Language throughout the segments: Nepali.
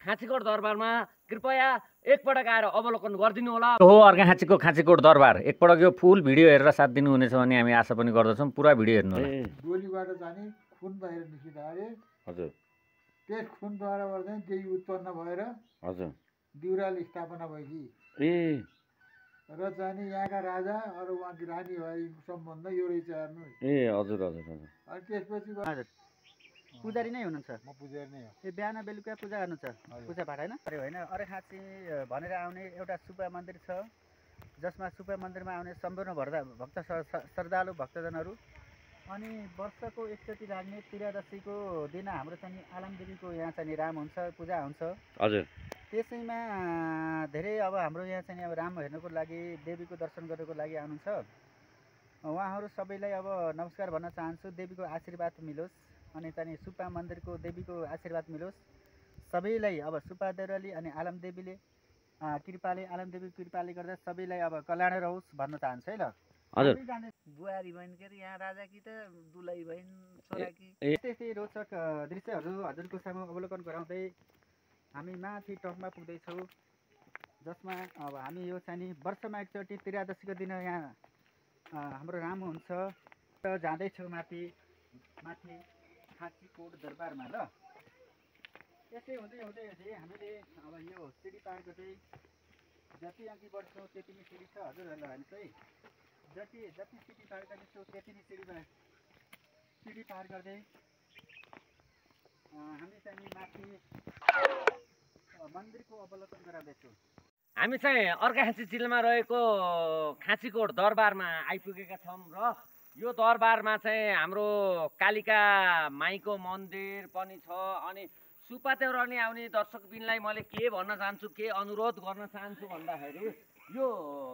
खाँचीकोट दरबारमा कृपया एकपटक आएर अवलोकन गरिदिनु होला। हो अर्घाखाँचीको खाँचीकोट दरबार एकपटक यो फुल भिडियो हेरेर साथ दिनुहुनेछ भन्ने हामी आशा पनि गर्दछौँ। पुरा भिडियो हेर्नु होला। डोलीबाट जाने खुन बाहिर निस्किँदाखेरि हजुर त्यस खुनद्वाराबाट चाहिँ देवी उत्पन्न भएर हजुर दिउराली स्थापना भएकी ए र चाहिँ यहाँका राजा अरू उहाँकी रानी भएको सम्बन्ध यो रहेछ हेर्नु। ए हजुर हजुर हजुर अनि त्यसपछि पुजारी नै हुनुहुन्छ? म पुजारी नै हो। ए बिहान बेलुका पूजा गर्नुहुन्छ? पूजा पाठ होइन अर्घाखाँची भनेर आउने एउटा सुब्बा मन्दिर छ, जसमा सुब्बा मन्दिरमा आउने सम्पूर्ण भक्त श्रद्धालु भक्तजनहरू अनि वर्षको एकचोटि लाग्ने त्रियादशीको दिन हाम्रो चाहिँ आलम देवीको यहाँ चाहिँ राम हुन्छ, पूजा हुन्छ। हजुर त्यसैमा धेरै अब हाम्रो यहाँ चाहिँ अब राम हेर्नको लागि देवीको दर्शन गर्नको लागि आउनुहुन्छ। उहाँहरू सबैलाई अब नमस्कार भन्न चाहन्छु। देवीको आशीर्वाद मिलोस् अनि चाहिँ सुब्बा मन्दिरको देवीको आशीर्वाद मिलोस् सबैलाई। अब सुब्बा देउराली अनि आलम देवीले कृपाले गर्दा सबैलाई अब कल्याण रहोस् भन्न चाहन्छु है ल। हजुर बुहारी बहिनी के अरे यहाँ राजा कि त दुलै बहिन छोरा कि त्यस्तै रोचक दृश्यहरू हजुरको सामु अवलोकन गराउँदै हामी माथि टपमा पुग्दैछौँ, जसमा अब हामी यो चाहिँ वर्षमा एकचोटि त्रियादशीको दिन यहाँ हाम्रो राम हुन्छ र जाँदैछौँ माथि खाँचीकोट दरबारमा ल। त्यसै हुँदै हामीले अब यो सिडी पार गर्दै जति अघि बढ्छौँ त्यति नै सिडी छ हजुरहरूलाई हेर्नुहोस् है। जति सिडी पार गर्दैछौँ त्यति नै सिडी पार गर्दै हामी चाहिँ माथि मन्दिरको अवलोकन गराउँदैछौँ। हामी चाहिँ अर्घाखाँची जिल्लामा रहेको खाँचीकोट दरबारमा आइपुगेका छौँ र यो दरबारमा चाहिँ हाम्रो कालिका माईको मन्दिर पनि छ। अनि सुब्बा देउराली आउने दर्शकबिनलाई मैले के भन्न चाहन्छु, के अनुरोध गर्न चाहन्छु भन्दाखेरि यो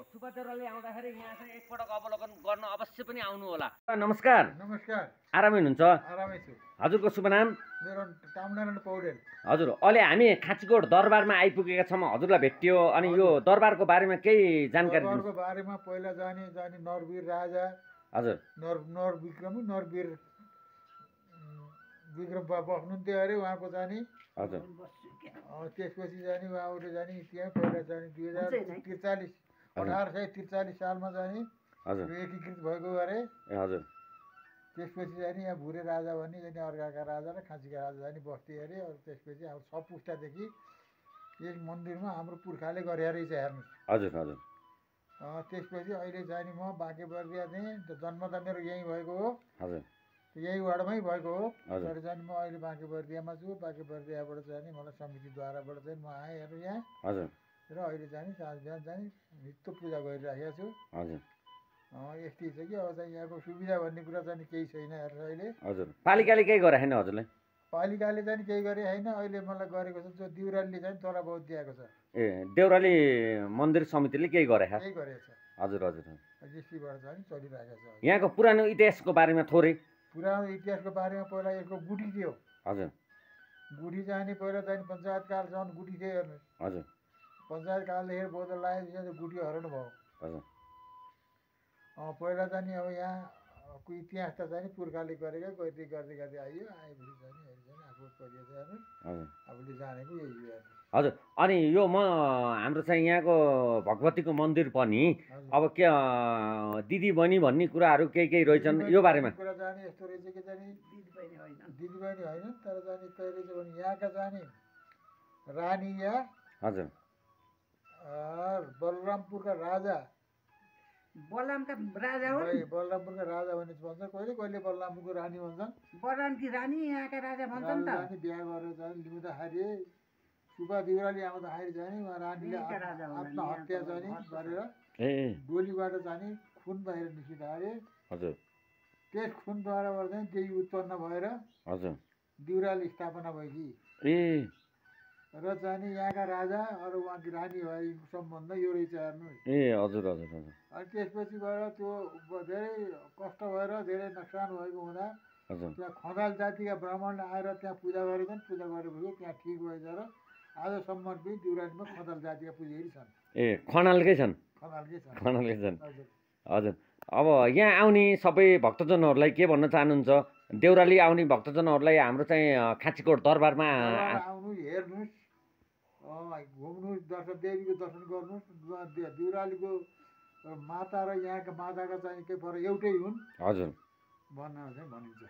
सुब्बा देउराली आउँदाखेरि यहाँ चाहिँ एकपटक अवलोकन गर्न अवश्य पनि आउनु होला। नमस्कार। नमस्कार। आरामै हुनुहुन्छ? आरामै छु। हजुरको शुभ नाम? मेरो तामनारायण पौडेल। हजुर अहिले हामी खाँचीकोट दरबारमा आइपुगेका छौँ, हजुरलाई भेट्यो। अनि यो दरबारको बारेमा केही जानकारी दिनु। दरबारको बारेमा पहिला जाने नरवीर राजा हजुर नरवीर विक्रम बस्नुहुन्थ्यो अरे उहाँको जाने। हजुर त्यसपछि जाने उहाँबाट जाने त्यहाँ पहिला जाने 2043 1843 सालमा जाने हजुर एकीकृत भएको अरे। ए हजुर त्यसपछि जाने यहाँ भुरे राजा भन्ने जाने अर्घाका राजा र खाँचीका राजा जाने बस्थे अरे। त्यसपछि अब 6 पुस्तादेखि यस मन्दिरमा हाम्रो पुर्खाले गरे रहेछ हेर्नुहोस्। हजुर हजुर त्यसपछि अहिले जाने म बाँकेबर्दिया थिएँ, जन्म त मेरो यहीँ भएको हो। हजुर यही वार्डमै भएको हो। हजुर। तर जाने म अहिले बाँकेबर्दियामा छु। बाँकेबर्दियाबाट जाने मलाई समितिद्वाराबाट चाहिँ म आएँ हेर्नु यहाँ। हजुर र अहिले जाने साँझ बिहान जाने नित्य पूजा गरिराखेको छु। हजुर यस्तै छ कि अब चाहिँ यहाँको सुविधा भन्ने कुरा चाहिँ केही छैन हेर्नु अहिले। हजुर पालिकाले केही गरे छैन हजुरलाई? पालिकाले चाहिँ केही गरे छैन। अहिले मलाई गरेको छ जो दिउरालीले चाहिँ तोरा बहुत दिएको छ। ए देउराली मन्दिर समितिले केही गरे केही गरेको छ। हजुर हजुर जसबाट चाहिँ चलिरहेको छ। यहाँको पुरानो इतिहासको बारेमा थोरै? पुरानो इतिहासको बारेमा पहिला यसको गुठी थियो। हजुर गुठी जाने पहिला चाहिँ पञ्चायत कालसम्म गुठी थियो हेर्नुहोस्। हजुर पञ्चायत कालदेखि बौद्ध लागेपछि गुठी हराउनु भयो। हजुर पहिला चाहिँ अब यहाँको इतिहास त चाहिँ पुर्खाले गरेका गर्दै आइयो। आएपछि चाहिँ आफू परिएको हेर्नुहोस्। हजुर आफूले जानेको यही हो हेर्नुहोस्। हजुर अनि यो हाम्रो चाहिँ यहाँको भगवतीको मन्दिर पनि अब के दिदी बहिनी भन्ने कुराहरू केही रहेछन् यो बारेमा? कुरा जाने यस्तो रहेछ कि जाने दिदी बहिनी होइन, तर जाने के रहेछ भने यहाँका जाने रानी या हजुर बलरामपुरका राजा बलरामका राजा हो। बलरामपुरका राजा भने भन्छ, कहिले बलरामपुरको रानी भन्छन्। बलरामकी रानी यहाँका राजा भन्छन् त। बिहा गरेर जाने लिउँदाखेरि सुब्बा देउराली आउँदाखेरि जाने उहाँ रानीले आत्महत्या जाने गरेर डोलीबाट जाने खुन बाहिर निस्किँदाखेरि हजुर त्यस खुनद्वाराबाट चाहिँ देवी उत्पन्न भएर हजुर दिउराली स्थापना भएकी ए र चाहिँ यहाँका राजा अरू उहाँकी रानी भएको सम्बन्ध यो रहेछ हेर्नु। ए हजुर हजुर हजुर अनि त्यसपछि गएर त्यो धेरै कष्ट भएर धेरै नोक्सान भएको हुँदा हजुर त्यहाँ खनाल जातिका ब्राह्मणले आएर त्यहाँ पूजा गरेछन्। पूजा गरेपछि त्यहाँ ठिक भएछ र आजसम्म पनि दिउरालीमा खनाल जातिका पुजारी छन्। ए खनालकै छन्? खनालकै छन्। खनालकै छन्। हजुर हजुर अब यहाँ आउने सबै भक्तजनहरूलाई के भन्न चाहनुहुन्छ? देउराली आउने भक्तजनहरूलाई हाम्रो चाहिँ खाँचीकोट दरबारमा आउनु हेर्नुहोस्। घुम्नु दर्शन देवीको दर्शन गर्नुहोस्। देउरालीको माता र यहाँका माताका चाहिँ के फरक एउटै हुन् हजुर भन्न चाहिँ भनिन्छ।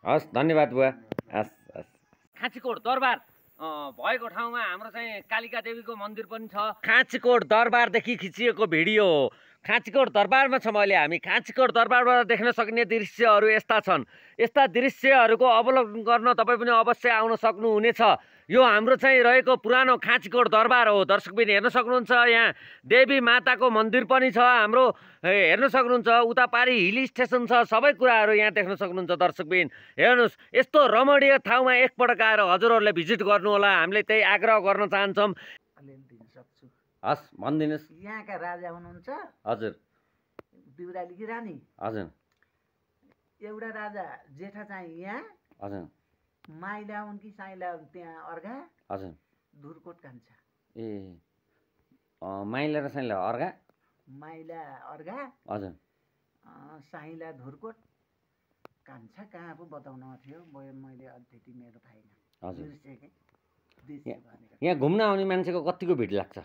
हस् धन्यवाद बुवा। हस् हस्। खाँचीकोट दरबार भएको ठाउँमा हाम्रो चाहिँ कालिका देवीको मन्दिर पनि छ। खाँचीकोट दरबारदेखि खिचिएको भिडियो हो। खाँचीकोट दरबारमा छौँ अहिले हामी। खाँचीकोट दरबारबाट देख्न सक्ने दृश्यहरू यस्ता छन्। यस्ता दृश्यहरूको अवलोकन गर्न तपाईँ पनि अवश्य आउन सक्नुहुनेछ। यो हाम्रो चाहिँ रहेको पुरानो खाँचीकोट दरबार हो। दर्शकबिन हेर्न सक्नुहुन्छ यहाँ देवी माताको मन्दिर पनि छ हाम्रो। हेर्न सक्नुहुन्छ उता पारि हिल स्टेसन छ। सबै कुराहरू यहाँ देख्न सक्नुहुन्छ दर्शकबिन। हेर्नुहोस् यस्तो रमणीय ठाउँमा एकपटक आएर हजुरहरूले भिजिट गर्नुहोला। हामीले त्यही आग्रह गर्न चाहन्छौँ। हस् भनिदिनुहोस्। यहाँका राजा हुनुहुन्छ हजुर देउरालीकी रानी। हजुर एउटा राजा जेठा चाहिँ यहाँ हजुर माइला हुन् कि साइला हुन् त्यहाँ अर्घा हजुर धुरकोट कान्छा। ए माइला र साइला अर्घा माइला अर्घा हजुर साइला धुरकोट कान्छा कहाँ पो बताउन थियो मैले त्यति मेरो थाहा हजुर। छैन। यहाँ घुम्न आउने मान्छेको कतिको भिड लाग्छ?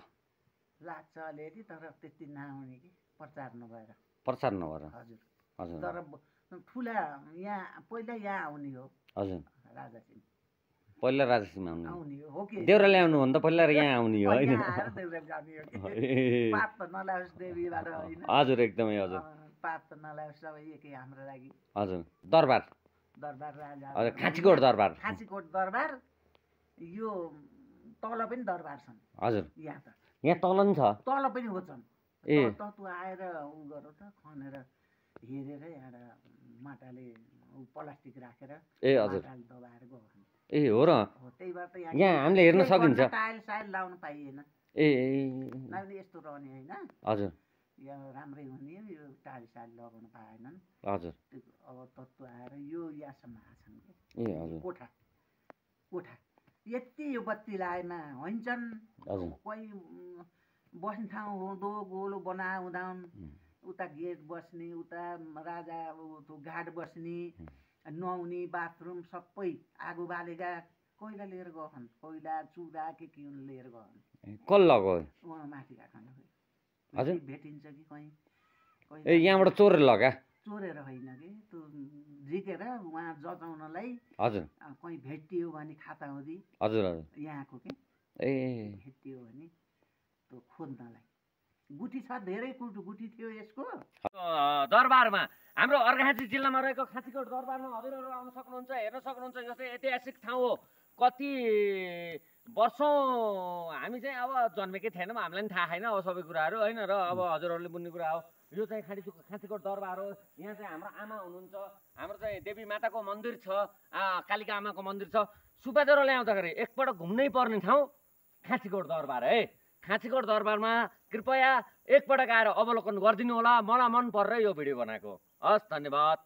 लाग्छ अलिअलि तर त्यति नआउने कि प्रचार नभएर। प्रचार नभएर हजुर हजुर। तर ठुला यहाँ पहिला यहाँ आउने हो हजुर राजा सिंह। पहिला राजासिंहमा आउने आउने हो कि देउराली आउनुभन्दा पहिला यहाँ आउने हो होइन? पाप त नलाओस् देवीबाट होइन। हजुर एकदमै हजुर। पाप त नलाओस् सबै एकै हाम्रो लागि। हजुर दरबार दरबार राजा हजुर खाँचीकोट दरबार। खाँचीकोट दरबार यो तल पनि दरबार छन्। हजुर यहाँ त यहाँ तल नि छ। तल पनि हो छन्। ए तत्व आएर उ गरौ त खनेर हेरेर एउटा माटाले प्लास्टिक राखेर ए हजुर दबाएर गयो। ए हो र त्यही भएर त यहाँ हामीले हेर्न सकिन्छ। टाइल साइल लाउन पाइएन। ए नभए यस्तो रहने होइन। हजुर यहाँ राम्रै हुने यो टाइल साइल लगाउन पाएनन्। हजुर अब तत्व आएर यो यहाँसम्म आछन् ए हजुर। कोठा कोठा यति यो बत्ती लाएमा होइन्छन्। कोही बस्ने ठाउँ हुँदो गोलो बनाउँदा उता गेट बस्ने उता राजा घाट बस्ने नुहाउने बाथरुम सबै आगो बालेका कोइला लिएर गएछन्। कोइला चुरा के लिएर गएछन्। कल लगायो उहाँ माथि राख्न हजुर भेटिन्छ कि कहीँ ए यहाँबाट चोरेर लगा? चोरेर होइन कि त्यो झिकेर उहाँ जचाउनलाई हजुर कहीँ भेटियो भने खाता हुँदी हजुर हजुर यहाँको के ए भेटियो भने त्यो खोज्नलाई गुठी छ। धेरै गुठी थियो यसको दरबारमा। हाम्रो अर्घाखाँची जिल्लामा रहेको खाँचीकोट दरबारमा हजुरहरू आउन सक्नुहुन्छ। हेर्न सक्नुहुन्छ जस्तै ऐतिहासिक ठाउँ हो। कति वर्षौँ हामी चाहिँ अब जन्मेकै थिएनौँ। हामीलाई पनि थाहा छैन अब सबै कुराहरू होइन र अब हजुरहरूले बुझ्ने कुरा हो। यो चाहिँ खाँचीकोट दरबार हो। यहाँ चाहिँ हाम्रो आमा हुनुहुन्छ। हाम्रो चाहिँ देवी माताको मन्दिर छ। कालिका आमाको मन्दिर छ। सुपाचोरो ल्याउँदाखेरि एकपल्ट घुम्नै पर्ने ठाउँ खाँचीकोट दरबार है। खाँचीकोट दरबारमा कृपया एकपटक आएर अवलोकन गरिदिनु होला। मलाई मन परेर यो भिडियो बनाएको। हस् धन्यवाद।